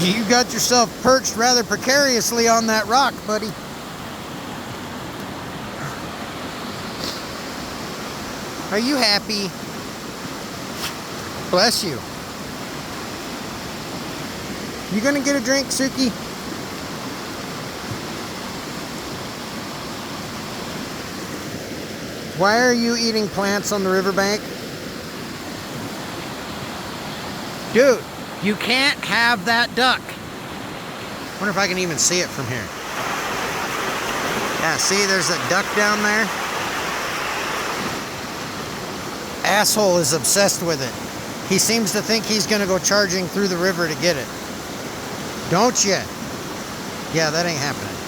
You got yourself perched rather precariously on that rock, buddy. Are you happy? Bless you. You gonna get a drink, Suki? Why are you eating plants on the riverbank? Dude, you can't have that duck. Wonder if I can even see it from here. Yeah, see, there's a duck down there. Asshole is obsessed with it. He seems to think he's gonna go charging through the river to get it. Don't you? Yeah, that ain't happening.